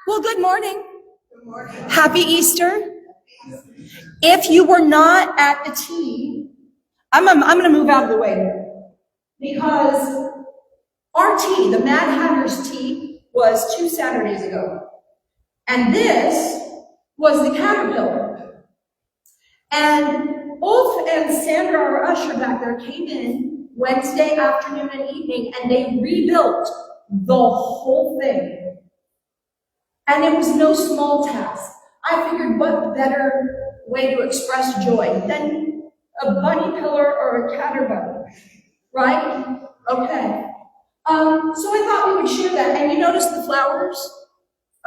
Well, good morning. Happy Easter. If you were not at the tea, I'm going to move out of the way because our tea, the Mad Hatter's tea, was 2 Saturdays ago. And this was the Caterpillar. And Ulf and Sandra, our usher back there, came in Wednesday afternoon and evening, and they rebuilt the whole thing. And it was no small task. I figured what better way to express joy than a bunny pillar or a catter bunny, right? Okay. So I thought we would share that. And you notice the flowers?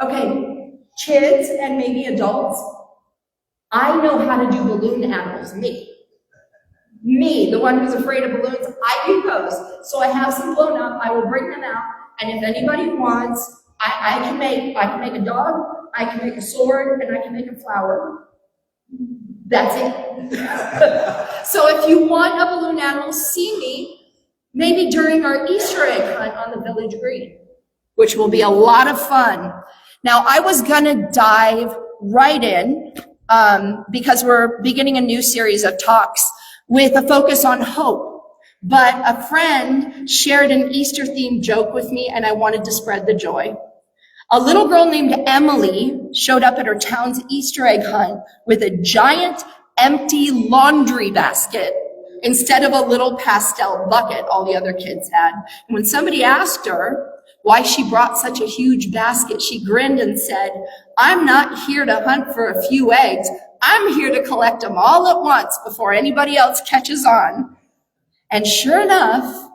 Okay, kids and maybe adults. I know how to do balloon animals, me. Me, the one who's afraid of balloons, I do those. So I have some blown up, I will bring them out, and if anybody wants, I can make a dog, I can make a sword, and I can make a flower. That's it. So if you want a balloon animal, see me, maybe during our Easter egg hunt on the village green, which will be a lot of fun. Now, I was gonna dive right in, because we're beginning a new series of talks with a focus on hope. But a friend shared an Easter-themed joke with me, and I wanted to spread the joy. A little girl named Emily showed up at her town's Easter egg hunt with a giant empty laundry basket instead of a little pastel bucket all the other kids had. And when somebody asked her why she brought such a huge basket, she grinned and said, "I'm not here to hunt for a few eggs. I'm here to collect them all at once before anybody else catches on." And sure enough,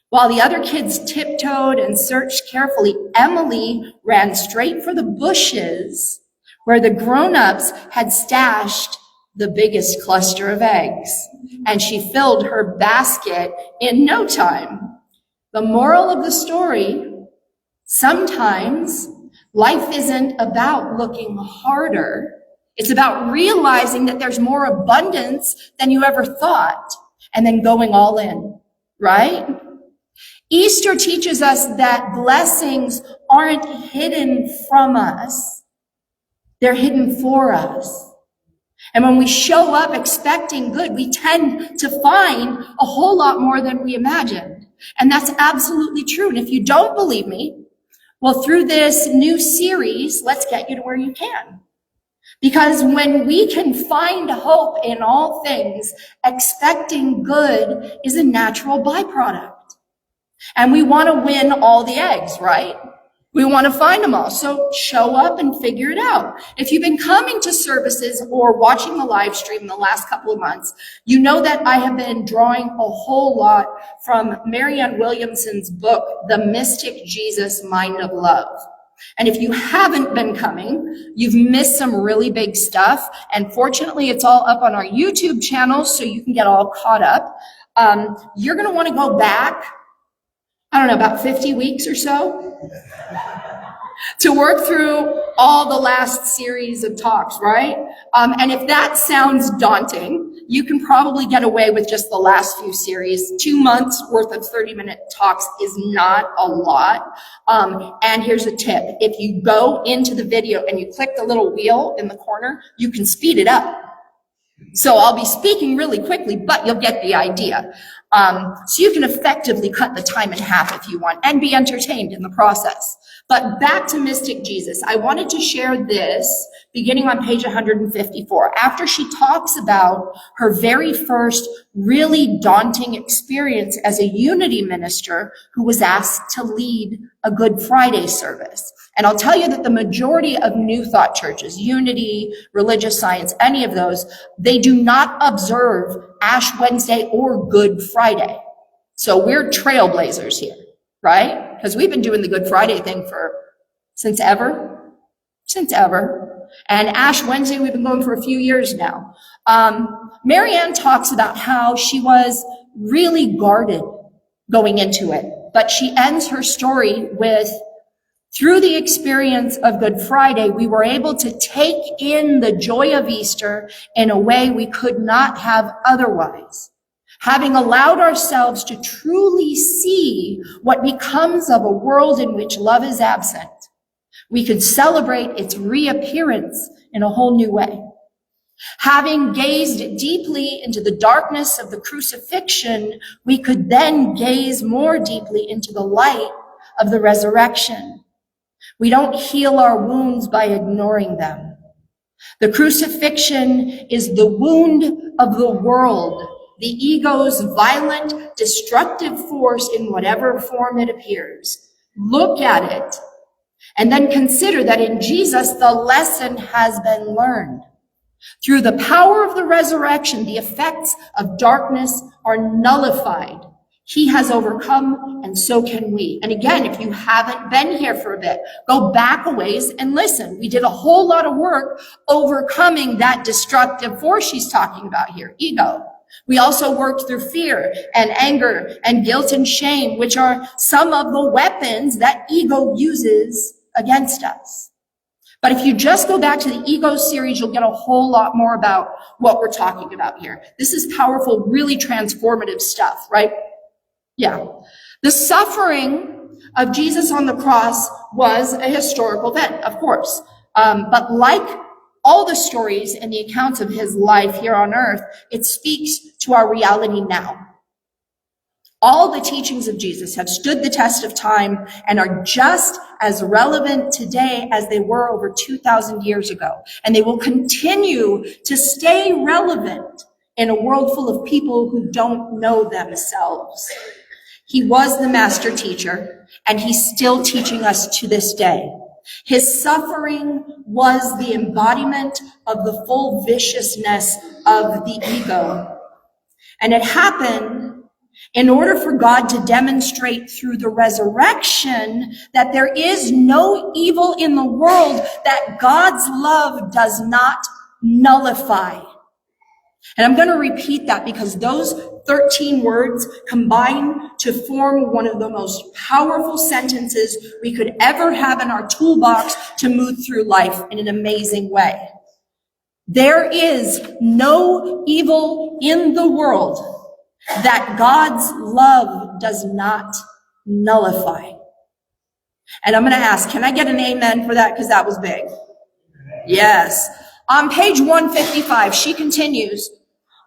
while the other kids tiptoed and searched carefully, Emily ran straight for the bushes where the grown-ups had stashed the biggest cluster of eggs. And she filled her basket in no time. The moral of the story, sometimes life isn't about looking harder. It's about realizing that there's more abundance than you ever thought and then going all in, right? Easter teaches us that blessings aren't hidden from us. They're hidden for us. And when we show up expecting good, we tend to find a whole lot more than we imagined. And that's absolutely true. And if you don't believe me, well, through this new series, let's get you to where you can. Because when we can find hope in all things, expecting good is a natural byproduct. And we want to win all the eggs, right? We want to find them all. So show up and figure it out. If you've been coming to services or watching the live stream the last couple of months, you know that I have been drawing a whole lot from Marianne Williamson's book, The Mystic Jesus Mind of Love. And if you haven't been coming, you've missed some really big stuff. And fortunately, it's all up on our YouTube channel, so you can get all caught up. You're going to want to go back, I don't know, about 50 weeks or so to work through all the last series of talks, right? And if that sounds daunting, you can probably get away with just the last few series. 2 months worth of 30-minute talks is not a lot. And here's a tip. If you go into the video and you click the little wheel in the corner, you can speed it up. So I'll be speaking really quickly, but you'll get the idea. So you can effectively cut the time in half if you want and be entertained in the process. But back to Mystic Jesus. I wanted to share this beginning on page 154. After she talks about her very first really daunting experience as a Unity minister who was asked to lead a Good Friday service. And I'll tell you that the majority of New Thought churches, Unity, Religious Science, any of those, they do not observe Ash Wednesday or Good Friday. So we're trailblazers here, right? Because we've been doing the Good Friday thing since ever. And Ash Wednesday, we've been going for a few years now. Marianne talks about how she was really guarded going into it, but she ends her story with, through the experience of Good Friday, we were able to take in the joy of Easter in a way we could not have otherwise. Having allowed ourselves to truly see what becomes of a world in which love is absent, we could celebrate its reappearance in a whole new way. Having gazed deeply into the darkness of the crucifixion, we could then gaze more deeply into the light of the resurrection. We don't heal our wounds by ignoring them. The crucifixion is the wound of the world, the ego's violent, destructive force in whatever form it appears. Look at it, and then consider that in Jesus, the lesson has been learned. Through the power of the resurrection, the effects of darkness are nullified. He has overcome, and so can we. And again, if you haven't been here for a bit, go back a ways and listen. We did a whole lot of work overcoming that destructive force she's talking about here, ego. We also worked through fear and anger and guilt and shame, which are some of the weapons that ego uses against us. But if you just go back to the ego series, you'll get a whole lot more about what we're talking about here. This is powerful, really transformative stuff, right? Yeah. The suffering of Jesus on the cross was a historical event, of course. But like all the stories and the accounts of his life here on earth, it speaks to our reality now. All the teachings of Jesus have stood the test of time and are just as relevant today as they were over 2,000 years ago. And they will continue to stay relevant in a world full of people who don't know themselves. He was the master teacher, and he's still teaching us to this day. His suffering was the embodiment of the full viciousness of the ego. And it happened in order for God to demonstrate through the resurrection that there is no evil in the world that God's love does not nullify. And I'm going to repeat that because those 13 words combine to form one of the most powerful sentences we could ever have in our toolbox to move through life in an amazing way. There is no evil in the world that God's love does not nullify. And I'm going to ask, can I get an amen for that? Because that was big. Yes. On page 155, she continues,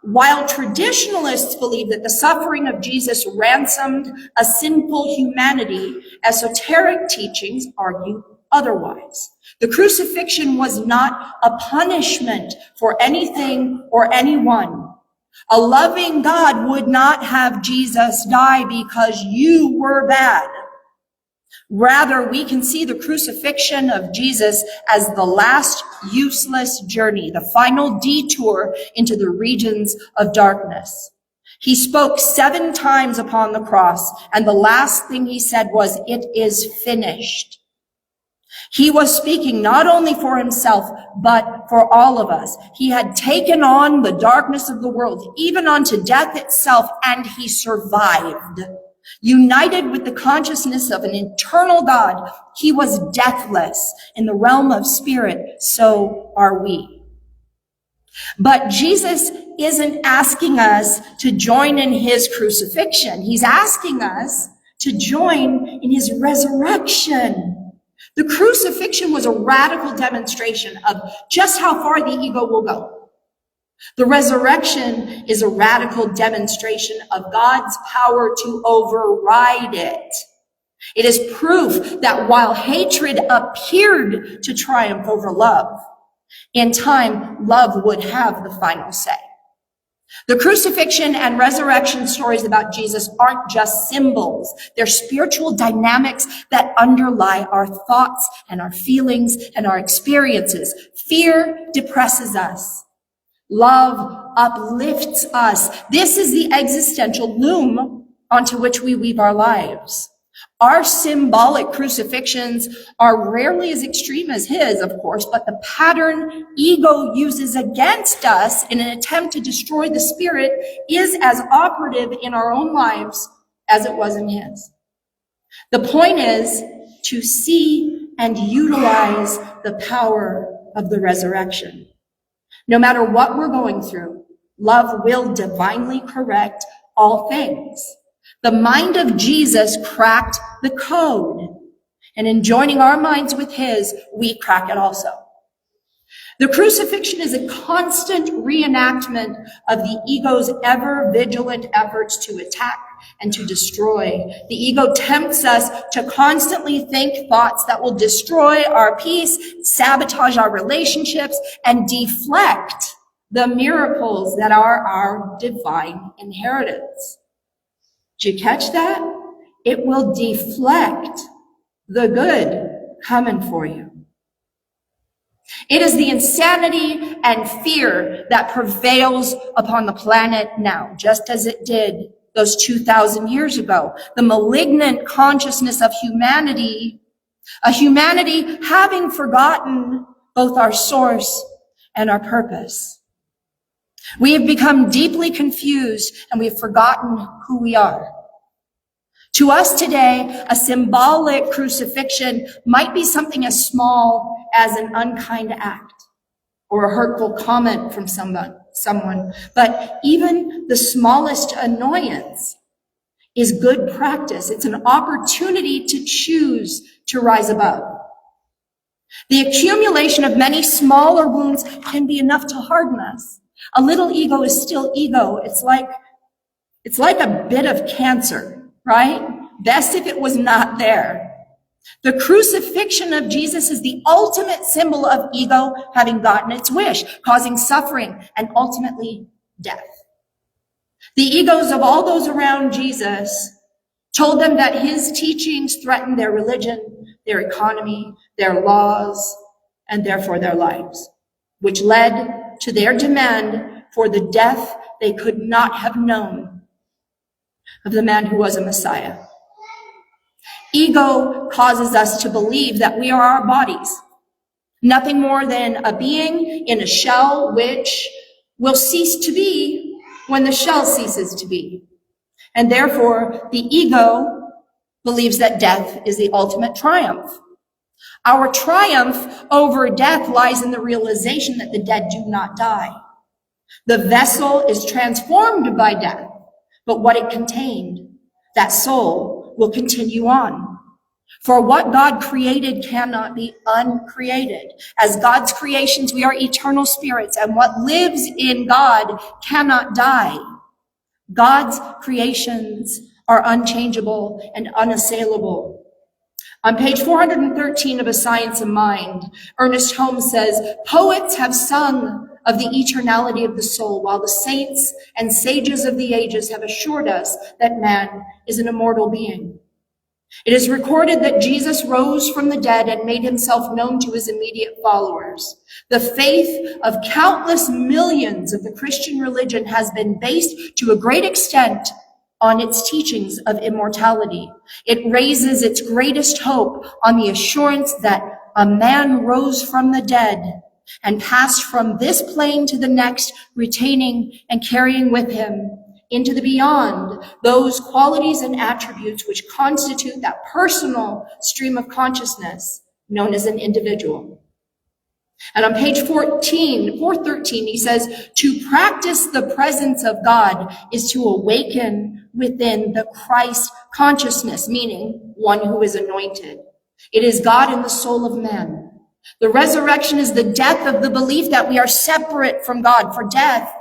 while traditionalists believe that the suffering of Jesus ransomed a sinful humanity, esoteric teachings argue otherwise. The crucifixion was not a punishment for anything or anyone. A loving God would not have Jesus die because you were bad. Rather, we can see the crucifixion of Jesus as the last useless journey, the final detour into the regions of darkness. He spoke 7 times upon the cross, and the last thing he said was, "It is finished." He was speaking not only for himself, but for all of us. He had taken on the darkness of the world, even unto death itself, and he survived. United with the consciousness of an eternal God, he was deathless in the realm of spirit. So are we. But Jesus isn't asking us to join in his crucifixion. He's asking us to join in his resurrection. The crucifixion was a radical demonstration of just how far the ego will go. The resurrection is a radical demonstration of God's power to override it. It is proof that while hatred appeared to triumph over love, in time, love would have the final say. The crucifixion and resurrection stories about Jesus aren't just symbols. They're spiritual dynamics that underlie our thoughts and our feelings and our experiences. Fear depresses us. Love uplifts us. This is the existential loom onto which we weave our lives. Our symbolic crucifixions are rarely as extreme as his, of course, but the pattern ego uses against us in an attempt to destroy the spirit is as operative in our own lives as it was in his. The point is to see and utilize the power of the resurrection. No matter what we're going through, love will divinely correct all things. The mind of Jesus cracked the code. And in joining our minds with his, we crack it also. The crucifixion is a constant reenactment of the ego's ever-vigilant efforts to attack and to destroy. The ego tempts us to constantly think thoughts that will destroy our peace, sabotage our relationships, and deflect the miracles that are our divine inheritance. Did you catch that? It will deflect the good coming for you. It is the insanity and fear that prevails upon the planet now, just as it did those 2,000 years ago. The malignant consciousness of humanity, a humanity having forgotten both our source and our purpose. We have become deeply confused and we have forgotten who we are. To us today, a symbolic crucifixion might be something as small as an unkind act or a hurtful comment from someone. But even the smallest annoyance is good practice. It's an opportunity to choose to rise above. The accumulation of many smaller wounds can be enough to harden us. A little ego is still ego. It's like a bit of cancer, right? Best if it was not there. The crucifixion of Jesus is the ultimate symbol of ego having gotten its wish, causing suffering and ultimately death. The egos of all those around Jesus told them that his teachings threatened their religion, their economy, their laws, and therefore their lives, which led to their demand for the death they could not have known of the man who was a Messiah. Ego causes us to believe that we are our bodies, nothing more than a being in a shell which will cease to be when the shell ceases to be. And therefore, the ego believes that death is the ultimate triumph. Our triumph over death lies in the realization that the dead do not die. The vessel is transformed by death, but what it contained, that soul, will continue on. For what God created cannot be uncreated. As God's creations, we are eternal spirits, and what lives in God cannot die. God's creations are unchangeable and unassailable. On page 413 of A Science of Mind, Ernest Holmes says, poets have sung of the eternality of the soul, while the saints and sages of the ages have assured us that man is an immortal being. It is recorded that Jesus rose from the dead and made himself known to his immediate followers. The faith of countless millions of the Christian religion has been based to a great extent on its teachings of immortality. It raises its greatest hope on the assurance that a man rose from the dead and passed from this plane to the next, retaining and carrying with him into the beyond those qualities and attributes which constitute that personal stream of consciousness known as an individual. And on page 413, he says, to practice the presence of God is to awaken within the Christ consciousness, meaning one who is anointed. It is God in the soul of man. The resurrection is the death of the belief that we are separate from God, for death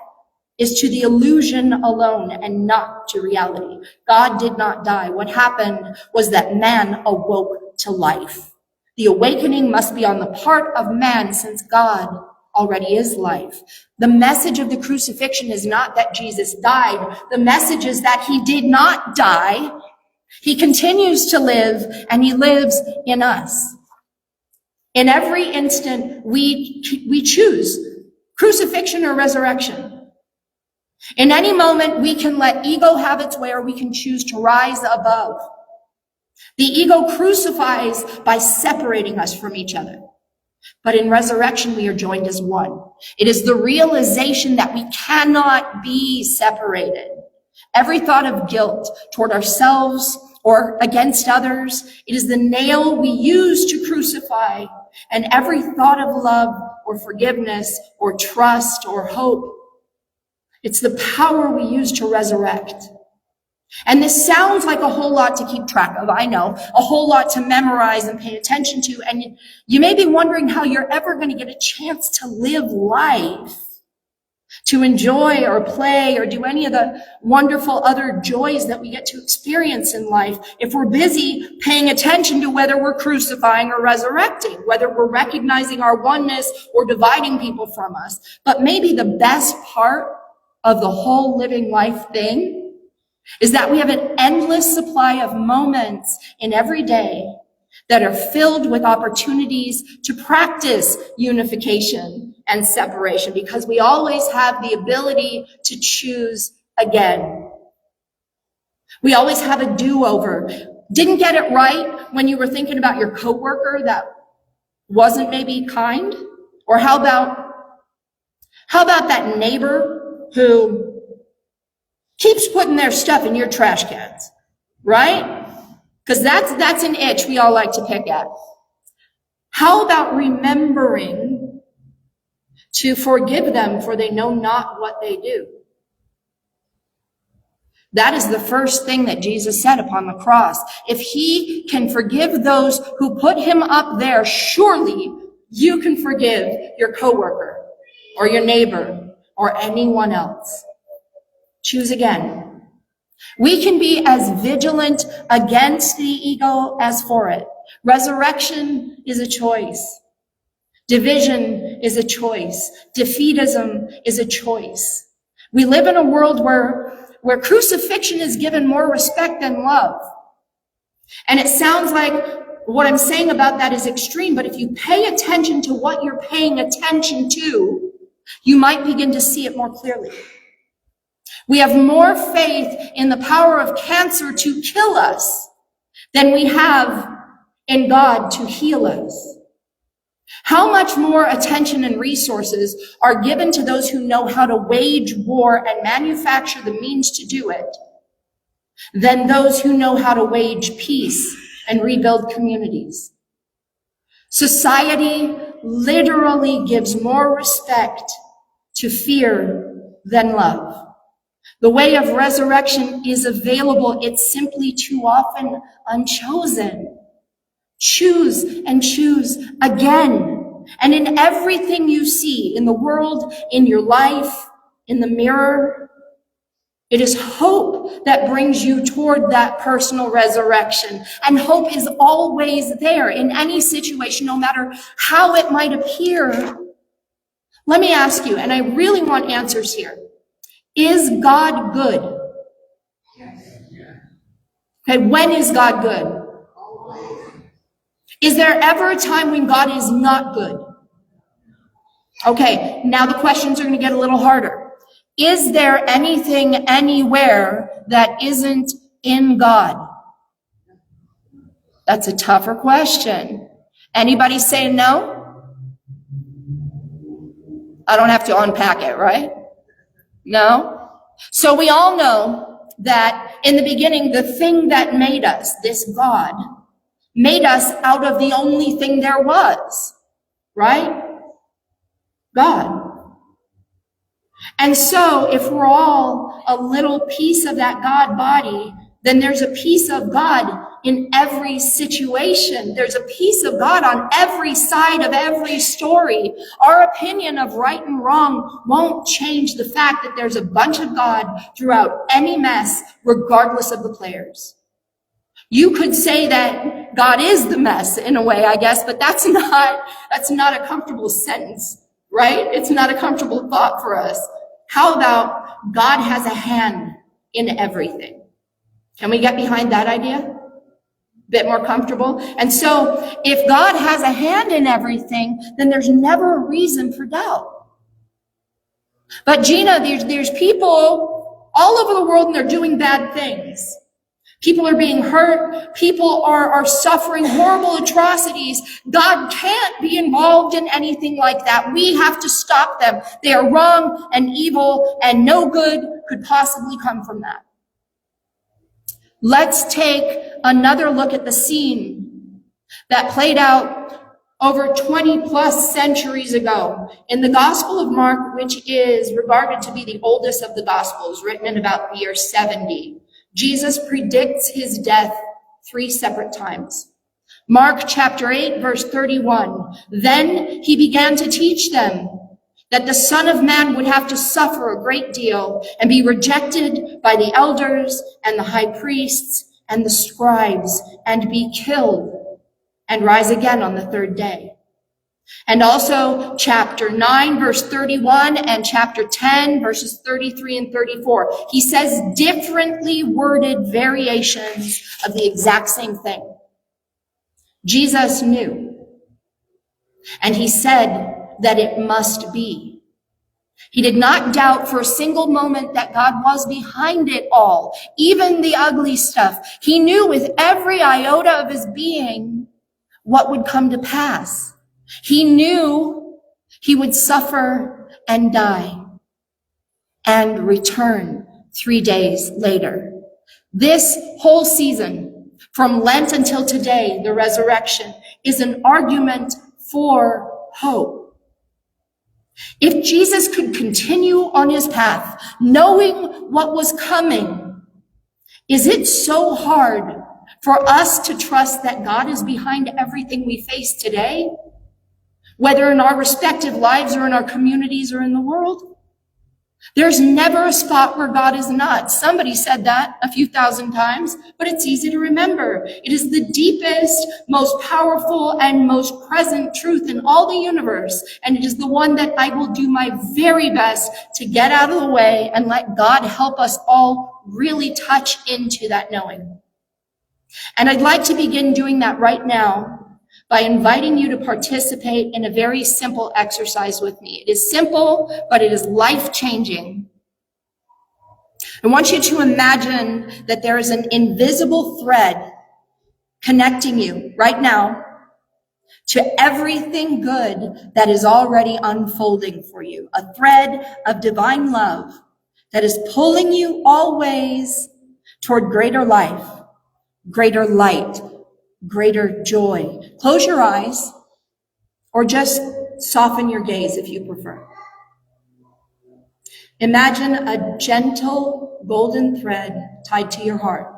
is to the illusion alone and not to reality. God did not die. What happened was that man awoke to life. The awakening must be on the part of man, since God already is life. The message of the crucifixion is not that Jesus died. The message is that he did not die. He continues to live, and he lives in us. In every instant, we choose crucifixion or resurrection. In any moment, we can let ego have its way, or we can choose to rise above. The ego crucifies by separating us from each other. But in resurrection, we are joined as one. It is the realization that we cannot be separated. Every thought of guilt toward ourselves or against others, it is the nail we use to crucify. And every thought of love or forgiveness or trust or hope, it's the power we use to resurrect. And this sounds like a whole lot to keep track of, I know, a whole lot to memorize and pay attention to. And you may be wondering how you're ever going to get a chance to live life, to enjoy or play or do any of the wonderful other joys that we get to experience in life if we're busy paying attention to whether we're crucifying or resurrecting, whether we're recognizing our oneness or dividing people from us. But maybe the best part of the whole living life thing is that we have an endless supply of moments in every day that are filled with opportunities to practice unification and separation, because we always have the ability to choose again. We always have a do-over. Didn't get it right when you were thinking about your coworker that wasn't maybe kind? Or how about that neighbor who keeps putting their stuff in your trash cans, right? Because that's an itch we all like to pick at. How about remembering to forgive them, for they know not what they do? That is the first thing that Jesus said upon the cross. If he can forgive those who put him up there, surely you can forgive your coworker or your neighbor or anyone else. Choose again. We can be as vigilant against the ego as for it. Resurrection is a choice. Division is a choice. Defeatism is a choice. We live in a world where crucifixion is given more respect than love. And it sounds like what I'm saying about that is extreme, but if you pay attention to what you're paying attention to, you might begin to see it more clearly. We have more faith in the power of cancer to kill us than we have in God to heal us. How much more attention and resources are given to those who know how to wage war and manufacture the means to do it than those who know how to wage peace and rebuild communities? Society literally gives more respect to fear than love. The way of resurrection is available. It's simply too often unchosen. Choose and choose again. And in everything you see, in the world, in your life, in the mirror, it is hope that brings you toward that personal resurrection. And hope is always there in any situation, no matter how it might appear. Let me ask you, and I really want answers here. Is God good? Okay, when is God good? Is there ever a time when God is not good? Okay, now the questions are going to get a little harder. Is there anything anywhere that isn't in God? That's a tougher question. Anybody say no? I don't have to unpack it, right? No? So we all know that in the beginning, the thing that made us, this God, made us out of the only thing there was, right? God. And so if we're all a little piece of that God body, then there's a piece of God in every situation. There's a piece of God on every side of every story. Our opinion of right and wrong won't change the fact that there's a bunch of God throughout any mess, regardless of the players. You could say that God is the mess in a way, I guess, but that's not a comfortable sentence, right? It's not a comfortable thought for us. How about God has a hand in everything? Can we get behind that idea? Bit more comfortable. And so if God has a hand in everything, then there's never a reason for doubt. But Gina, there's people all over the world and they're doing bad things. People are being hurt. People are suffering horrible atrocities. God can't be involved in anything like that. We have to stop them. They are wrong and evil, and no good could possibly come from that. Let's take another look at the scene that played out over 20 plus centuries ago in the Gospel of Mark, which is regarded to be the oldest of the Gospels, written in about the year 70. Jesus predicts his death 3 separate times. Mark chapter 8, verse 31. Then he began to teach them that the Son of Man would have to suffer a great deal and be rejected by the elders and the high priests and the scribes and be killed and rise again on the 3rd day. And also chapter 9, verse 31 and chapter 10, verses 33 and 34. He says differently worded variations of the exact same thing. Jesus knew, and he said that it must be. He did not doubt for a single moment that God was behind it all, even the ugly stuff. He knew with every iota of his being what would come to pass. He knew he would suffer and die and return 3 days later. This whole season, from Lent until today, the resurrection, is an argument for hope. If Jesus could continue on his path, knowing what was coming, is it so hard for us to trust that God is behind everything we face today? Whether in our respective lives or in our communities or in the world. There's never a spot where God is not. Somebody said that a few thousand times, but it's easy to remember. It is the deepest, most powerful, and most present truth in all the universe. And it is the one that I will do my very best to get out of the way and let God help us all really touch into that knowing. And I'd like to begin doing that right now by inviting you to participate in a very simple exercise with me. It is simple, but it is life-changing. I want you to imagine that there is an invisible thread connecting you right now to everything good that is already unfolding for you. A thread of divine love that is pulling you always toward greater life, greater light, greater joy. Close your eyes or just soften your gaze if you prefer. Imagine a gentle golden thread tied to your heart.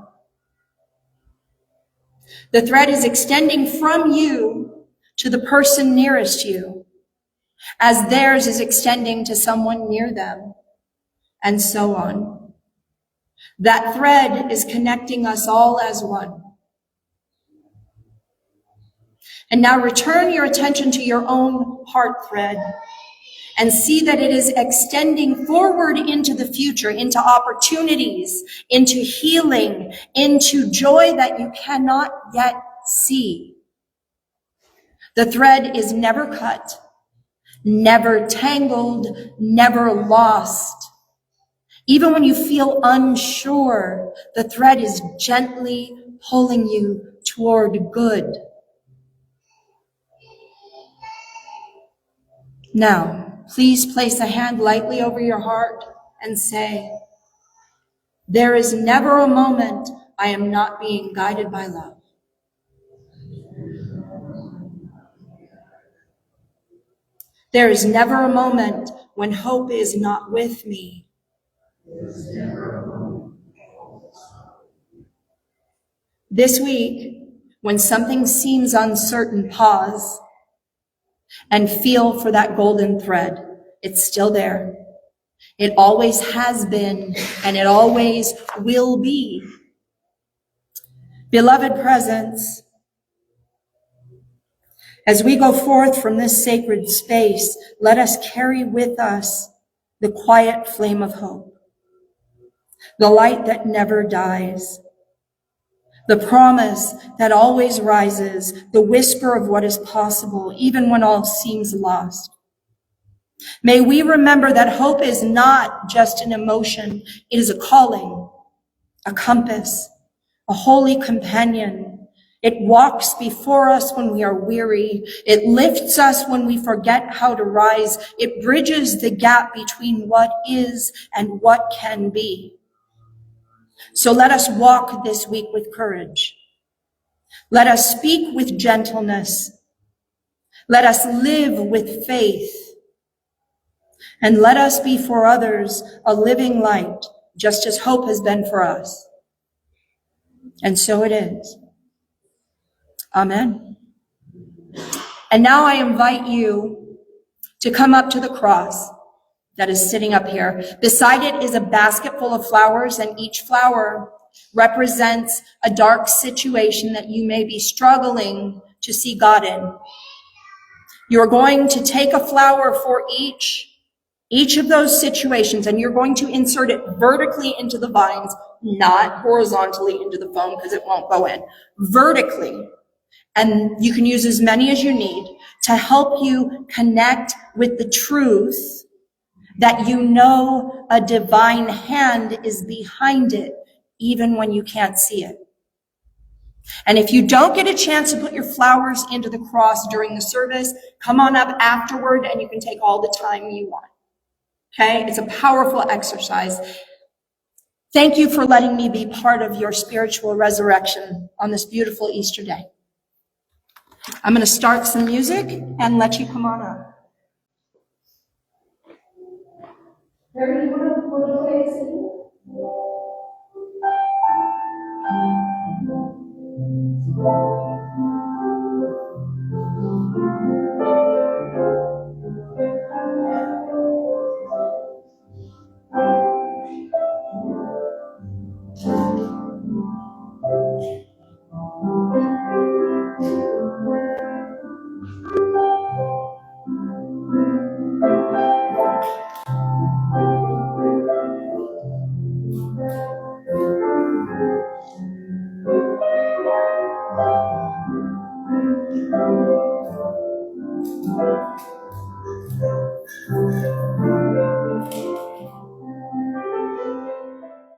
The thread is extending from you to the person nearest you, as theirs is extending to someone near them, and so on. That thread is connecting us all as one. And now return your attention to your own heart thread and see that it is extending forward into the future, into opportunities, into healing, into joy that you cannot yet see. The thread is never cut, never tangled, never lost. Even when you feel unsure, the thread is gently pulling you toward good. Now, please place a hand lightly over your heart and say, there is never a moment I am not being guided by love. There is never a moment when hope is not with me. This week, when something seems uncertain, pause and feel for that golden thread. It's still there. It always has been, and it always will be. Beloved presence, as we go forth from this sacred space, let us carry with us the quiet flame of hope, the light that never dies, the promise that always rises, the whisper of what is possible, even when all seems lost. May we remember that hope is not just an emotion, it is a calling, a compass, a holy companion. It walks before us when we are weary. It lifts us when we forget how to rise. It bridges the gap between what is and what can be. So let us walk this week with courage. Let us speak with gentleness. Let us live with faith. And let us be for others a living light, just as hope has been for us. And so it is. Amen. And now I invite you to come up to the cross that is sitting up here. Beside it is a basket full of flowers, and each flower represents a dark situation that you may be struggling to see God in. You're going to take a flower for each of those situations, and you're going to insert it vertically into the vines, not horizontally into the foam because it won't go in. Vertically. And you can use as many as you need to help you connect with the truth that you know a divine hand is behind it, even when you can't see it. And if you don't get a chance to put your flowers into the cross during the service, come on up afterward and you can take all the time you want. Okay? It's a powerful exercise. Thank you for letting me be part of your spiritual resurrection on this beautiful Easter day. I'm going to start some music and let you come on up. Harry, you want to play a scene?